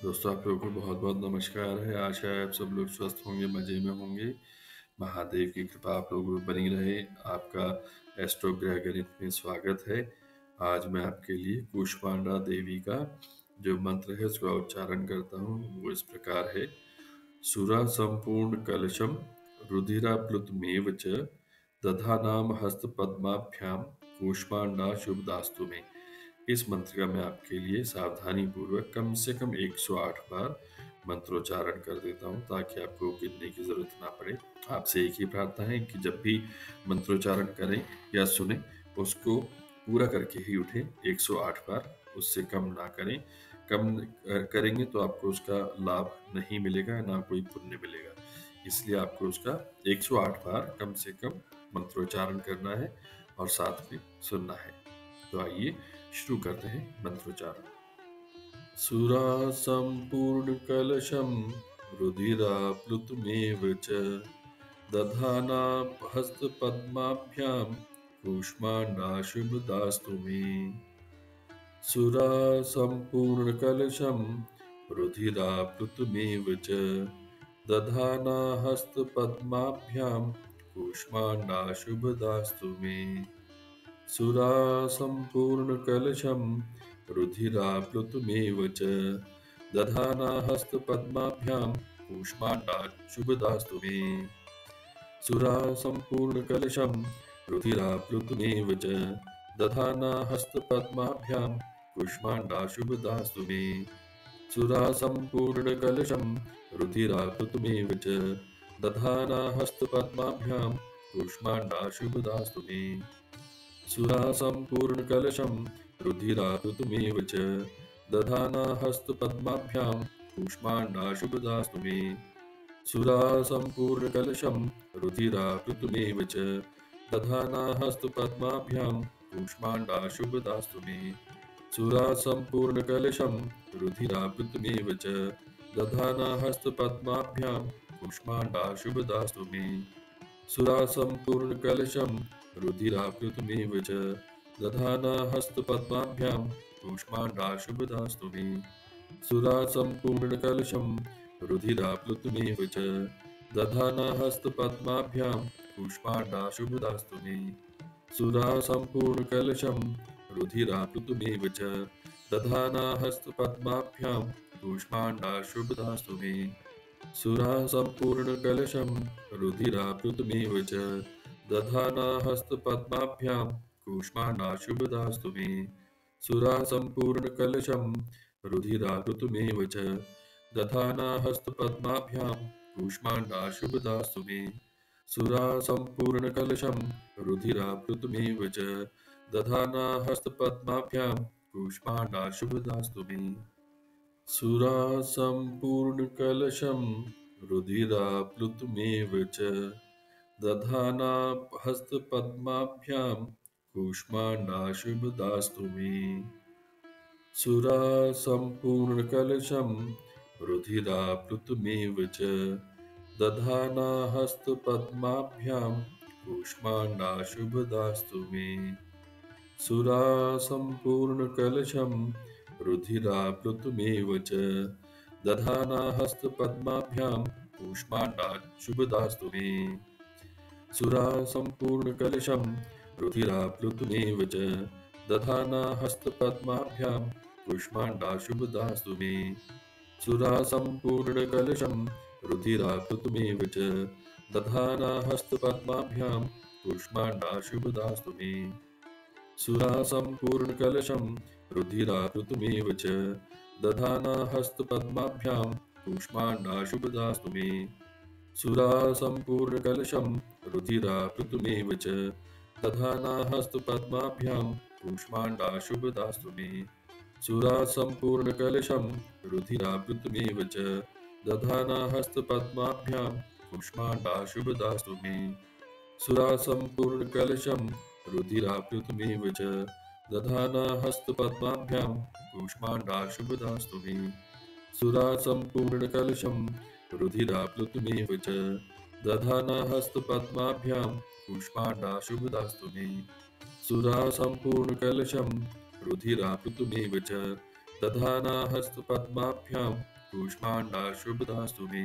दोस्तों, आप लोगों को बहुत बहुत नमस्कार है। आशा है आप सब लोग स्वस्थ होंगे, मज़े में होंगे। महादेव की कृपा आप लोगों पर बनी रहे। आपका एस्ट्रो ग्रह गणित में स्वागत है। आज मैं आपके लिए कूष्मांडा देवी का जो मंत्र है उसका उच्चारण करता हूँ। वो इस प्रकार है: सुरा संपूर्ण कलशम रुधिरा प्लुतमेव च दधानाम हस्त पद्माभ्याम कूष्मांडा शुभदास्तु में। इस मंत्र का मैं आपके लिए सावधानी पूर्वक कम से कम 108 बार मंत्रोच्चारण कर देता हूँ ताकि आपको गिनने की जरूरत ना पड़े। आपसे एक ही प्रार्थना है कि जब भी मंत्रोच्चारण करें या सुने उसको पूरा करके ही उठें। 108 बार, उससे कम ना करें। कम करेंगे तो आपको उसका लाभ नहीं मिलेगा, ना कोई पुण्य मिलेगा। इसलिए आपको उसका 108 बार कम से कम मंत्रोच्चारण करना है और साथ में सुनना है। तो आइए शुरू करते हैं मंत्रोच्चारण। सुरा संपूर्ण कलशम रुधिरा प्लुतमेव च दधाना हस्त पद्माभ्याम कूष्मांडा शुभदास्तु मे। सुरा संपूर्ण कलशम रुधिरा प्लुतमेव च दधाना हस्त पद्माभ्याम कूष्मांडा शुभदास्तु मे। सुरा संपूर्ण कलशम रुधिरा प्लुतमेव च दधाना हस्त पद्माभ्याम कूष्मांडा शुभदास्तु मे। सुरा संपूर्ण कलशम रुधिरा प्लुतमेव च दधाना हस्त पद्माभ्याम कूष्मांडा शुभदास्तु मे। सुरा संपूर्ण कलशम रुधिरा प्लुतमेव च दधाना हस्त पद्माभ्याम कूष्मांडा शुभदास्तु मे। सुरा संपूर्ण कलशम रुधिरा प्लुतमेव च दधाना हस्त पद्माभ्याम कूष्मांडा शुभदास्तु मे। सुरा संपूर्ण कलशम रुधिरा प्लुतमेव च दधाना हस्त पद्माभ्याम कूष्मांडा शुभदास्तु मे। सुरा संपूर्ण कलशम रुधिरा प्लुतमेव च दधाना हस्त पद्माभ्याम कूष्मांडा शुभदास्तु मे। सुरा संपूर्ण कलशम रुधिरा प्लुतमेव च दधाना हस्त पद्माभ्याम कूष्मांडा शुभदास्तु मे। सुरा संपूर्ण कलशम रुधिरा प्लुतमेव च दधाना हस्त पद्माभ्याम कूष्मांडा शुभदास्तु मे। सुरा संपूर्ण कलशम रुधिरा प्लुतमेव च दधाना हस्त पद्माभ्याम कूष्मांडा शुभदास्तु मे। सुरा संपूर्ण कलशम रुधिरा प्लुतमेव च दधाना हस्त पद्माभ्याम कूष्मांडा शुभदास्तु मे। सुरा संपूर्ण कलशम रुधिरा प्लुतमेव च दधाना हस्त पद्माभ्याम कूष्मांडा शुभदास्तु मे। सुरा संपूर्ण कलशम रुधिरा प्लुतमेव च दधाना हस्त पद्माभ्याम कूष्मांडा शुभदास्तु मे। सुरा संपूर्ण कलशम रुधिरा प्लुतमेव च दधाना हस्त पद्माभ्याम कूष्मांडा शुभदास्तु मे। सुरा संपूर्ण कलशम रुधिरा प्लुतमेव च दधाना हस्त पद्माभ्याम कूष्मांडा शुभदास्तु मे। सुरा संपूर्ण कलशम रुधिरा प्लुतमेव च दधाना हस्त पद्माभ्याम कूष्मांडा शुभदास्तु मे। सुरा संपूर्ण कलशम रुधिरा प्लुतमेव च दधाना हस्त पद्माभ्याम कूष्मांडा शुभदास्तु मे। सुरा संपूर्ण कलशम रुधिरा प्लुतमेव च दधाना हस्त पद्माभ्याम कूष्मांडा शुभदास्तु मे। सुरा संपूर्ण कलशम रुधिरा प्लुतमेव च दधाना हस्त पद्माभ्याम कूष्मांडा शुभदास्तु मे। सुरा संपूर्ण कलशम रुधिरा प्लुतमेव च दधाना हस्त पद्माभ्याम कूष्मांडा शुभदास्तु मे। सुरा संपूर्ण कलशम रुधिरा प्लुतमेव च दधाना हस्त पद्माभ्याम कूष्मांडा शुभदास्तु मे। सुरा संपूर्ण कलशम रुधिरा प्लुतमेव च दधाना हस्त पद्माभ्याम कूष्मांडा शुभदास्तु मे। सुरा संपूर्ण कलशम रुधिरा प्लुतमेव च दधाना हस्त पद्माभ्याम कूष्मांडा शुभदास्तु मे। सुरा संपूर्ण कलशम रुधिरा प्लुतमेव च दधाना हस्तपद्माभ्यां कूष्माण्डाशुभदास्तु मे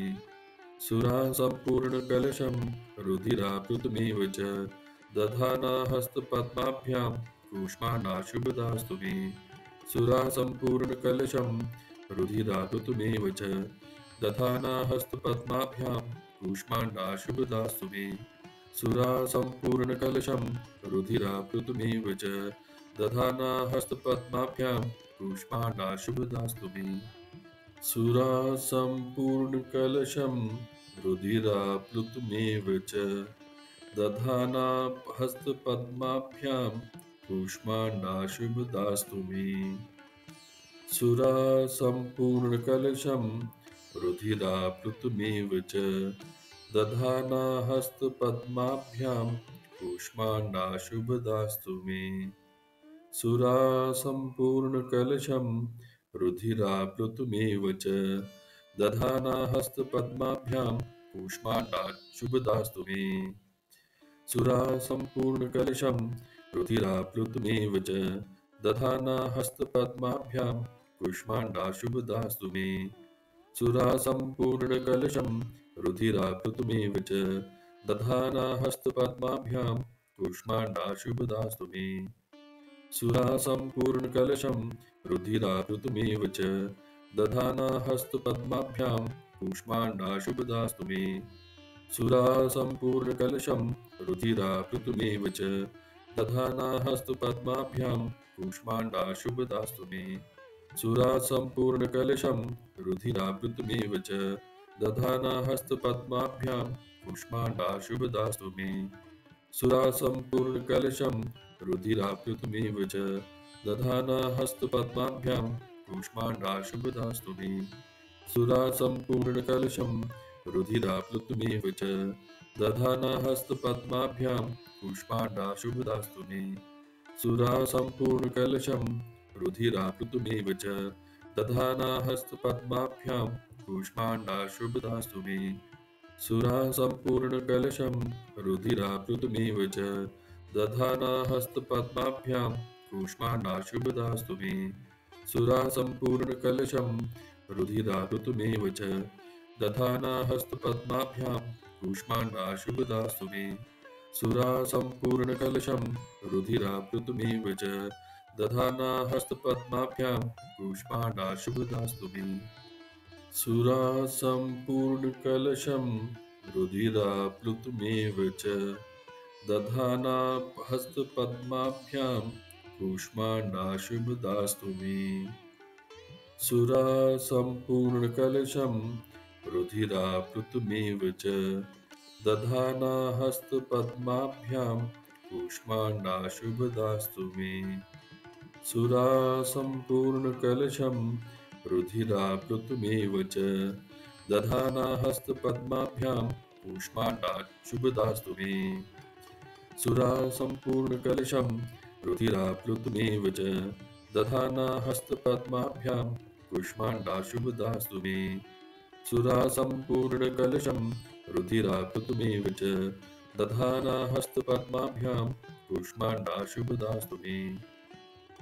सुरा सम्पूर्णकलशं रुधिराप्लुतमेव च दधाना हस्तपद्माभ्यां कूष्माण्डाशुभदास्तु मे सुरा सम्पूर्णकलशं रुधिराप्लुतमेव च दधाना हस्तपद्माभ्यां कूष्माण्डाशुभदास्तु मे सुरा सम्पूर्णकलशं रुधिराप्लुतमेव च दधाना हस्तपद्माभ्यां कूष्माण्डाशुभदास्तु मे सुरा सम्पूर्णकलशं रुधिराप्लुतमेव च दधाना हस्तपद्माभ्यां कूष्माण्डाशुभदास्तु मे सुरा सम्पूर्णकलशं रुधिराप्लुतमेव च दधाना हस्तपद्माभ्यां कूष्माण्डाशुभदास्तु मे सुरा सम्पूर्णकलशं रुधिराप्लुतमेव च दधाना हस्तपद्माभ्यां कूष्माण्डाशुभदास्तु मे सुरा सम्पूर्णकलशं रुधिराप्लुतमेव च दधाना हस्तपद्माभ्यां कूष्माण्डाशुभदास्तु मे सुरा सम्पूर्णकलशं रुधिराप्लुतमेव च दधाना हस्तपद्माभ्यां कूष्माण्डाशुभदास्तु मे सुरा सम्पूर्णकलशं रुधिराप्लुतमेव च दधाना हस्तपद्माभ्यां कूष्माण्डाशुभदास्तु मे सुरा सम्पूर्णकलशं रुधिराप्लुतमेव च दधाना हस्तपद्माभ्यां कूष्माण्डाशुभदास्तु मे सुरा सम्पूर्णकलशं रुधिराप्लुतमेव च दधाना हस्तपद्माभ्यां कूष्माण्डाशुभदास्तु मे सुरा सम्पूर्णकलशं रुधिराप्लुतमेव च दधाना हस्तपद्माभ्यां कूष्माण्डाशुभदास्तु मे सुरा सम्पूर्णकलशं रुधिराप्लुतमेव च दधाना हस्तपद्माभ्यां कूष्माण्डाशुभदास्तु मे सुरा सम्पूर्णकलशं रुधिराप्लुतमेव च दधाना हस्तपद्माभ्यां कूष्माण्डाशुभदास्तु मे सुरा सम्पूर्णकलशं रुधिराप्लुतमेव च दधाना हस्तपद्माभ्यां कूष्माण्डाशुभदास्तु मे सुरा सम्पूर्णकलशं रुधिराप्लुतमेव च दधाना हस्तपद्माभ्यां कूष्माण्डाशुभदास्तु मे सुरा सम्पूर्णकलशं रुधिराप्लुतमेव च दधाना हस्तपद्माभ्यां कूष्माण्डाशुभदास्तु मे सुरा सम्पूर्णकलशं रुधिराप्लुतमेव च दधाना हस्तपद्माभ्यां कूष्माण्डाशुभदास्तु मे सुरा सम्पूर्णकलशं रुधिराप्लुतमेव च दधाना हस्तपद्माभ्यां कूष्माण्डाशुभदास्तु मे सुरा सम्पूर्णकलशं रुधिराप्लुतमेव च दधाना हस्तपद्माभ्यां कूष्माण्डाशुभदास्तु मे सुरा सम्पूर्णकलशं रुधिराप्लुतमेव च दधाना हस्तपद्माभ्यां कूष्माण्डाशुभदास्तु मे सुरा सम्पूर्णकलशं रुधिराप्लुतमेव च दधाना हस्तपद्माभ्यां कूष्माण्डाशुभदास्तु मे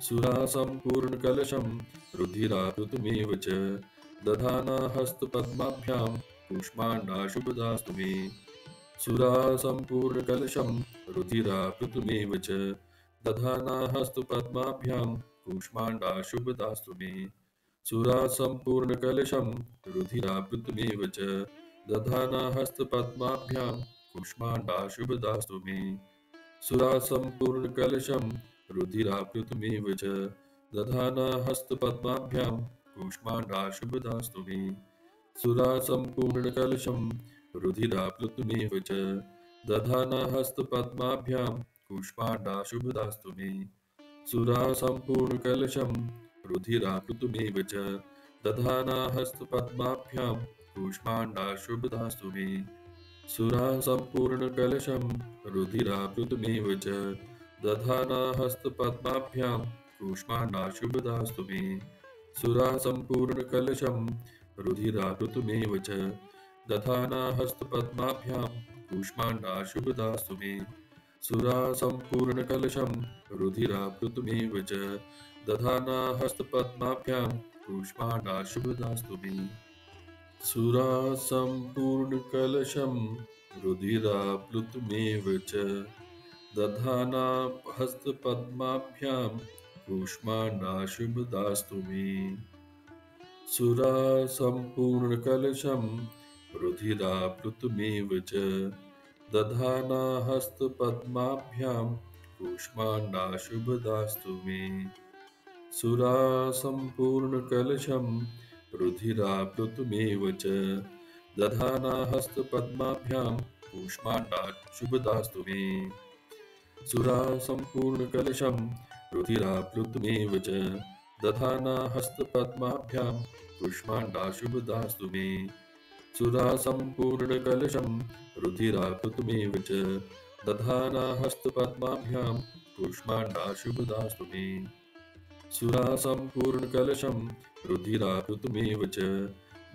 सुरा सम्पूर्णकलशं रुधिराप्लुतमेव च दधाना हस्तपद्माभ्यां कूष्माण्डाशुभदास्तु मे सुरा सम्पूर्णकलशं रुधिराप्लुतमेव च दधाना हस्तपद्माभ्यां कूष्माण्डाशुभदास्तु मे सुरा सम्पूर्णकलशं रुधिराप्लुतमेव च दधाना हस्तपद्माभ्यां कूष्माण्डाशुभदास्तु मे सुरा सम्पूर्णकलशं रुधिराप्लुतमेव च दधाना हस्तपद्माभ्यां कूष्माण्डाशुभदास्तु मे सुरा सम्पूर्णकलशं रुधिराप्लुतमेव च दधाना हस्तपद्माभ्यां कूष्माण्डाशुभदास्तु मे सुरा सम्पूर्णकलशं रुधिराप्लुतमेव च दधाना हस्तपद्माभ्यां कूष्माण्डाशुभदास्तु मे सुरा सम्पूर्णकलशं रुधिराप्लुतमेव च दधाना हस्तपद्माभ्यां कूष्माण्डाशुभदास्तु मे सुरा सम्पूर्णकलशं रुधिराप्लुतमेव च दधाना हस्तपद्माभ्यां कूष्माण्डाशुभदास्तु मे सुरा सम्पूर्णकलशं रुधिराप्लुतमेव च दधाना हस्तपद्माभ्यां कूष्माण्डा शुभदास्तु मे सुरा सम्पूर्णकलशं रुधिराप्लुतमेव च दधाना हस्तपद्माभ्यां कूष्माण्डा शुभदास्तु मे सुरा सम्पूर्णकलशं रुधिराप्लुतमेव च दधाना हस्तपद्माभ्यां कूष्माण्डा शुभदास्तु मे सुरा सम्पूर्णकलशं रुधिराप्लुतमेव च दधाना हस्तपद्माभ्यां कूष्माण्डा शुभदास्तु मे सुरा सम्पूर्णकलशं रुधिराप्लुतमेव च दधाना हस्तपद्माभ्यां कूष्माण्डा शुभदास्तु मे सुरा सम्पूर्णकलशं रुधिराप्लुतमेव च दधाना हस्तपद्माभ्यां कूष्माण्डा शुभदास्तु मे सुरा सम्पूर्णकलशं रुधिराप्लुतमेव च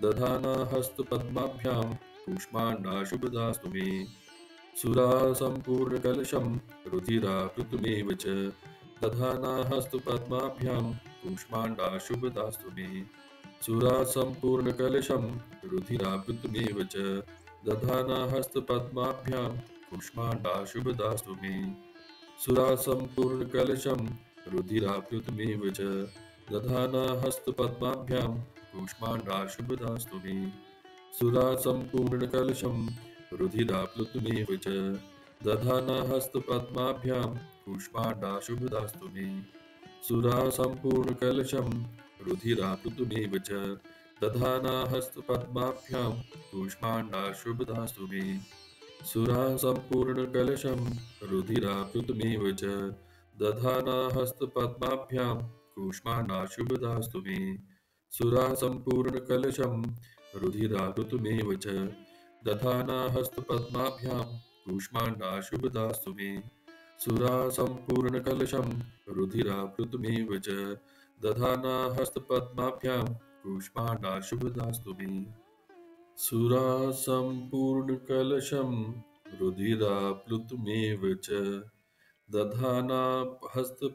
दधाना हस्तपद्माभ्यां कूष्माण्डा शुभदास्तु मे सुरा सम्पूर्णकलशं रुधिराप्लुतमेव च दधाना हस्तपद्माभ्यां कूष्माण्डा शुभदास्तु मे सुरा सम्पूर्णकलशं रुधिराप्लुतमेव च दधाना हस्तपद्माभ्यां कूष्माण्डा शुभदास्तु मे सुरा सम्पूर्णकलशं रुधिराप्लुतमेव च दधाना हस्तपद्माभ्यां कूष्माण्डा शुभदास्तु मे सुरा सम्पूर्णकलशं रुधिराप्लुतमेव च दधाना हस्तपद्माभ्यां कूष्माण्डा शुभदास्तु मे सुरा सम्पूर्णकलशं रुधिराप्लुतमेव च दधाना हस्तपद्माभ्यां कूष्माण्डा शुभदास्तु मे सुरा सम्पूर्णकलशं रुधिराप्लुतमेव च दधाना हस्तपद्माभ्यां कूष्माण्डा शुभदास्तु मे सुरा सम्पूर्णकलशं रुधिराप्लुतमेव च दधाना हस्तपद्माभ्यां कूष्माण्डा शुभदास्तु मे सुरा सम्पूर्णकलशं रुधिराप्लुतमेव च दधाना हस्तपद्माभ्यां कूष्माण्डा शुभदास्तु मे सुरा सम्पूर्णकलशं रुधिराप्लुतमेव च दधाना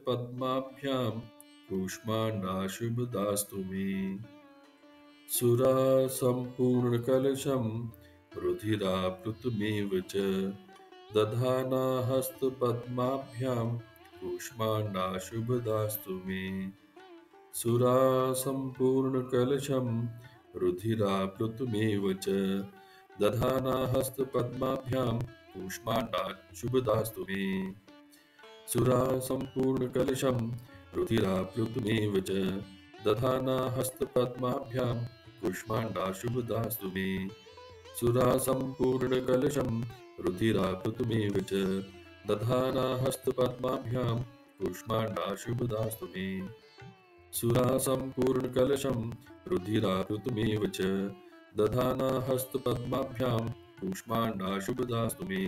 हस्तपद्माभ्यां कूष्माण्डा शुभदास्तु मे सुरा सम्पूर्णकलशं रुधिराप्लुतमेव च दधाना हस्तपद्माभ्यां कूष्माण्डा शुभदास्तु मे सुरा सम्पूर्णकलशं रुधिराप्लुतमेव च दधाना हस्तपद्माभ्यां कूष्माण्डा शुभदास्तु मे सुरा सम्पूर्णकलशं रुधिराप्लुतमेव च दधाना हस्तपद्माभ्यां कूष्माण्डा शुभदास्तु मे सुरा सम्पूर्णकलशं रुधिराप्लुतमेव च दधाना हस्तपद्माभ्यां कूष्माण्डा शुभदास्तु मे सुरा सम्पूर्णकलशं रुधिराप्लुतमेव च दधाना हस्तपद्माभ्यां कूष्माण्डा शुभदास्तु मे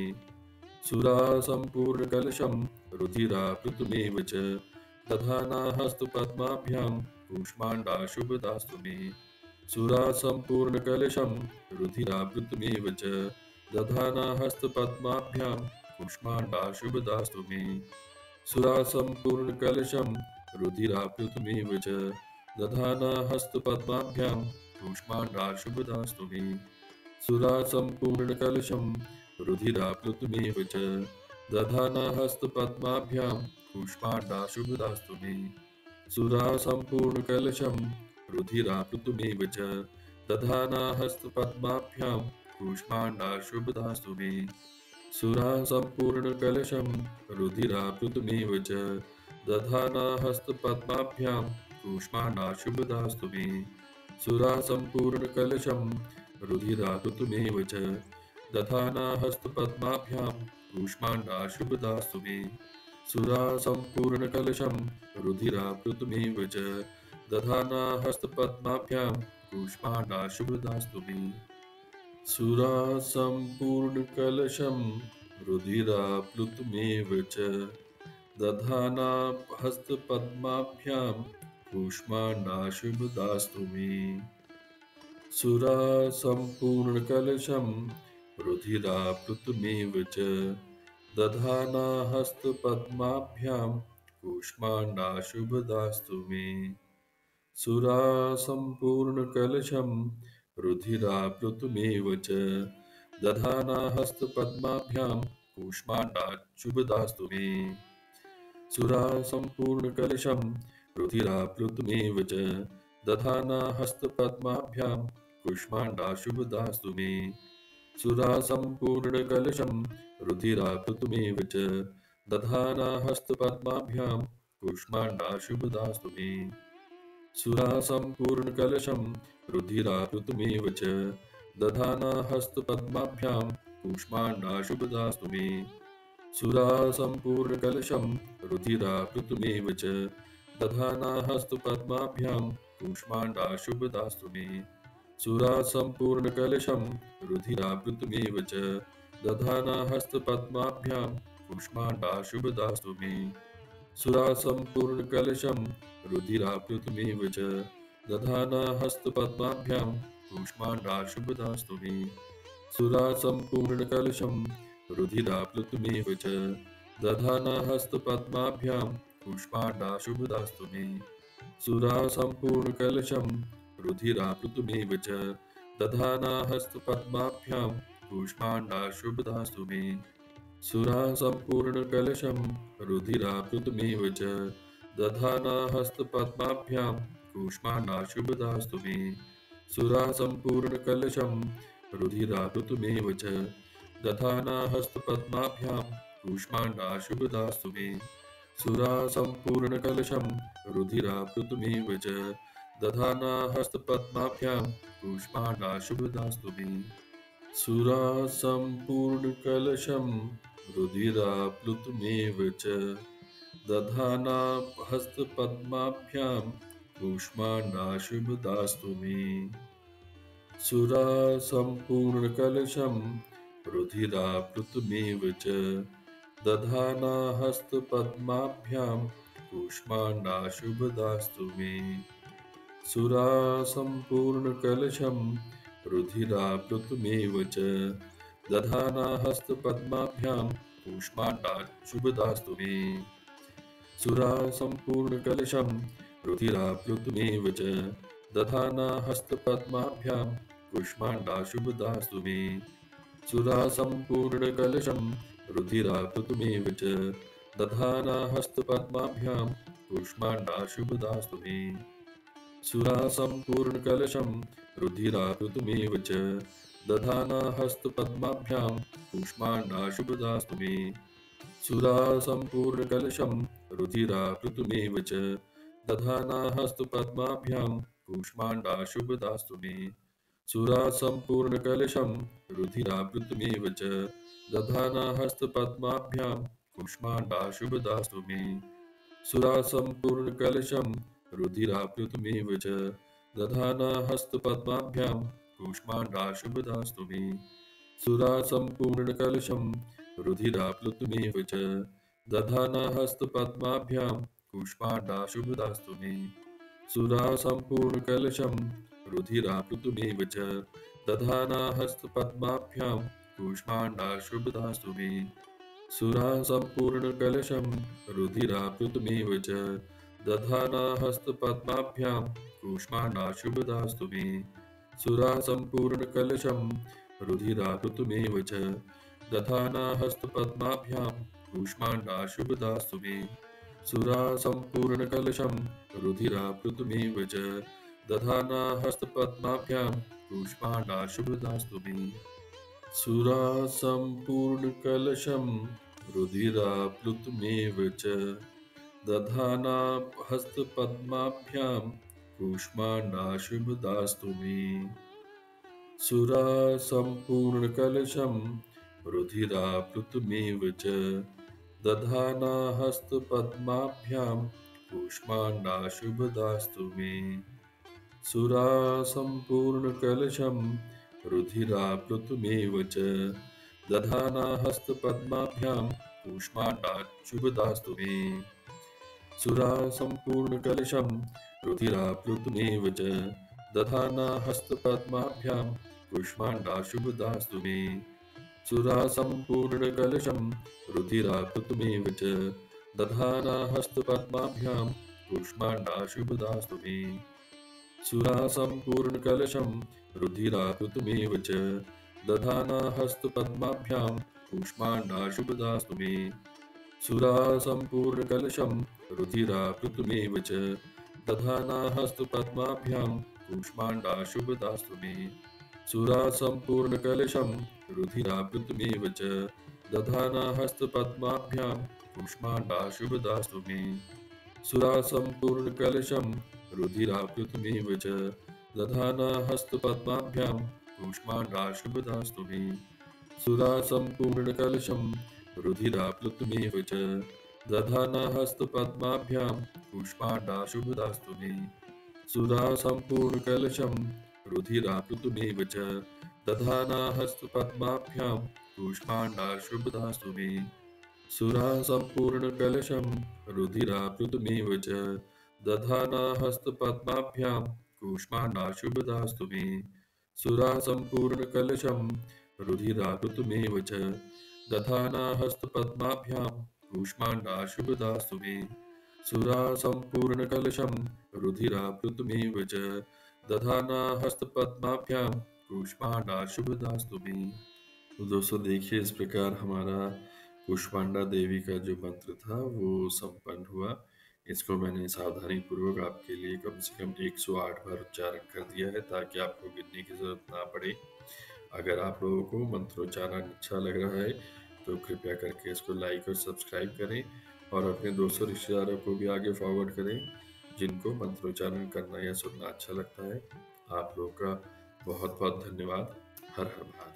सुरा सम्पूर्णकलशं रुधिराप्लुतमेव च दधाना हस्तपद्माभ्यां कूष्माण्डा शुभदास्तु मे सुरा सम्पूर्णकलशं रुधिराप्लुतमेव च दधाना हस्तपद्माभ्यां कूष्माण्डा शुभदास्तु मे सुरा सम्पूर्णकलशं रुधिराप्लुतमेव च दधाना हस्तपद्माभ्यां कूष्माण्डा शुभदास्तु मे सुरा सम्पूर्णकलशं रुधिराप्लुतमेव च दधाना हस्तपद्माभ्यां कूष्माण्डा शुभदास्तु मे सुरा सम्पूर्णकलशं रुधिराप्लुतमेव च दधाना हस्तपद्माभ्यां कूष्माण्डा शुभदास्तु मे सुरा सम्पूर्णकलशं रुधिराप्लुतमेव च दधाना हस्तपद्माभ्यां कूष्माण्डा शुभदास्तु मे सुरा सम्पूर्णकलशं रुधिराप्लुतमेव च दधाना हस्तपद्माभ्यां कूष्माण्डा शुभदास्तु मे सुरा सम्पूर्णकलशं रुधिराप्लुतमेव च दधाना हस्तपद्माभ्यां कूष्माण्डा शुभदास्तु मे सुरा सम्पूर्णकलशं रुधिराप्लुतमेव च दधाना हस्तपद्माभ्यां कूष्माण्डा शुभदास्तु मे सुरा सम्पूर्णकलशं रुधिराप्लुतमेव च दधाना हस्तपद्माभ्यां कूष्माण्डाशुभदास्तु मे सुरा सम्पूर्णकलशं रुधिराप्लुतमेव च दधाना हस्तपद्माभ्यां कूष्माण्डाशुभदास्तु मे सुरा सम्पूर्णकलशं रुधिराप्लुतमेव च दधाना हस्तपद्माभ्यां कूष्माण्डाशुभदास्तु मे सुरा सम्पूर्णकलशं रुधिराप्लुतमेव च दधाना हस्तपद्माभ्यां कूष्माण्डाशुभदास्तु मे सुरा सम्पूर्णकलशं रुधिराप्लुतमेव च दधाना हस्तपद्माभ्यां कूष्माण्डाशुभदास्तु मे सुरा सम्पूर्णकलशं रुधिराप्लुतमेव च दधाना हस्तपद्माभ्यां कूष्माण्डाशुभदास्तु मे सुरा सम्पूर्णकलशं रुधिराप्लुतमेव च दधाना हस्तपद्माभ्यां कूष्माण्डाशुभदास्तु मे सुरा सम्पूर्णकलशं रुधिराप्लुतमेव च दधाना हस्तपद्माभ्यां कूष्माण्डाशुभदास्तु मे सुरा सम्पूर्णकलशं रुधिराप्लुतमेव च दधाना हस्तपद्माभ्यां कूष्माण्डाशुभदास्तु मे सुरा सम्पूर्णकलशं रुधिराप्लुतमेव च दधाना हस्तपद्माभ्यां कूष्माण्डाशुभदास्तु मे सुरा सम्पूर्णकलशं रुधिराप्लुतमेव च दधाना हस्तपद्माभ्यां कूष्माण्डाशुभदास्तु मे सुरा सम्पूर्णकलशं रुधिराप्लुतमेव च दधाना हस्तपद्माभ्यां कूष्माण्डाशुभदास्तु मे सुरा सम्पूर्णकलशं रुधिराप्लुतमेव च दधाना हस्तपद्माभ्यां कूष्माण्डाशुभदास्तु मे सुरा सम्पूर्णकलशं रुधिराप्लुतमेव च दधाना हस्तपद्माभ्यां कूष्माण्डाशुभदास्तु मे सुरा सम्पूर्णकलशं रुधिराप्लुतमेव च दधाना हस्तपद्माभ्यां कूष्माण्डाशुभदास्तु मे सुरा सम्पूर्णकलशं रुधिराप्लुतमेव च दधाना हस्तपद्माभ्यां कूष्माण्डाशुभदास्तु मे सुरा सम्पूर्णकलशं रुधिराप्लुतमेव च दधाना हस्तपद्माभ्यां कूष्माण्डाशुभदास्तु मे सुरा सम्पूर्णकलशं रुधिराप्लुतमेव च दधाना हस्तपद्माभ्यां कूष्माण्डाशुभदास्तु मे सुरा सम्पूर्णकलशं रुधिराप्लुतमेव च दधाना हस्तपद्माभ्यां कूष्माण्डाशुभदास्तु मे सुरा सम्पूर्णकलशं रुधिराप्लुतमेव च दधाना हस्तपद्माभ्यां कूष्माण्डाशुभदास्तु मे सुरा सम्पूर्णकलशं रुधिराप्लुतमेव च दधाना हस्तपद्माभ्यां कूष्माण्डाशुभदास्तु मे सुरा सम्पूर्णकलशं रुधिराप्लुतमेव च दधाना हस्तपद्माभ्यां कूष्माण्डाशुभदास्तु मे सुरा सम्पूर्णकलशं रुधिराप्लुतमेव च दधाना हस्तपद्माभ्यां कूष्माण्डाशुभदास्तु मे सुरा सम्पूर्णकलशं रुधिराप्लुतमेव च दधाना हस्तपद्माभ्यां कूष्माण्डाशुभदास्तु मे सुरा सम्पूर्णकलशं रुधिराप्लुतमेव च दधाना हस्तपद्माभ्यां कूष्माण्डाशुभदास्तु मे सुरा सम्पूर्णकलशं रुधिराप्लुतमेव च दधाना हस्तपद्माभ्यां कूष्माण्डाशुभदास्तु मे सुरा सम्पूर्णकलशं रुधिराप्लुतमेव च दधाना हस्तपद्माभ्यां कूष्माण्डाशुभदास्तु मे सुरा सम्पूर्णकलशं रुधिराप्लुतमेव च दधाना हस्तपद्माभ्यां कूष्माण्डाशुभदास्तु मे सुरा सम्पूर्णकलशं रुधिराप्लुतमेव च दधाना हस्तपद्माभ्यां कूष्माण्डाशुभदास्तु मे सुरा सम्पूर्णकलशं रुधिराप्लुतमेव च दधाना हस्तपद्माभ्यां कूष्माण्डाशुभदास्तु मे सुरा सम्पूर्णकलशं रुधिराप्लुतमेव च दधाना हस्तपद्माभ्यां कूष्माण्डाशुभदास्तु मे सुरा सम्पूर्णकलशं रुधिराप्लुतमेव च दधाना हस्तपद्माभ्यां कूष्माण्डा शुभदास्तु मे सुरा सम्पूर्णकलशं रुधिराकृतमेव च दधाना हस्तपद्माभ्यां कूष्माण्डा शुभदास्तु मे सुरा सम्पूर्णकलशं रुधिराकृतमेव च दधाना हस्तपद्माभ्यां कूष्माण्डा शुभदास्तु मे सुरा सम्पूर्णकलशं रुधिराकृतमेव च दधाना हस्तपद्माभ्यां कूष्माण्डा शुभदास्तु मे सुरा सम्पूर्णकलशं रुधिराकृतमेव च दधाना हस्तपद्माभ्यां कूष्माण्डा शुभदास्तु मे सुरा सम्पूर्णकलशं रुधिराप्लुतमेव च दधाना हस्तपद्माभ्यां कूष्माण्डा शुभदास्तु मे सुरा सम्पूर्णकलशं रुधिराप्लुतमेव च दधाना हस्तपद्माभ्यां कूष्माण्डा शुभदास्तु मे सुरा सम्पूर्णकलशं रुधिराप्लुतमेव च दधाना हस्तपद्माभ्यां कूष्माण्डा शुभदास्तु मे सुरा सम्पूर्णकलशं रुधिराकृतमेव च दधाना हस्तपद्माभ्यां कूष्माण्डा शुभदास्तु मे सुरा सम्पूर्णकलशं रुधिराकृतमेव च दधाना हस्तपद्माभ्यां कूष्माण्डा शुभदास्तु मे। तो दोस्तों देखिए, इस प्रकार हमारा कूष्मांडा देवी का जो मंत्र था वो संपन्न हुआ। इसको मैंने सावधानी पूर्वक आपके लिए कम से कम 108 बार उच्चारण कर दिया है ताकि आपको गिनने की जरूरत ना पड़े। अगर आप लोगों को मंत्रोच्चारण अच्छा लग रहा है तो कृपया करके इसको लाइक और सब्सक्राइब करें और अपने दोस्तों रिश्तेदारों को भी आगे फॉरवर्ड करें जिनको मंत्रोच्चारण करना या सुनना अच्छा लगता है। आप लोगों का बहुत बहुत धन्यवाद। हर हर महादेव।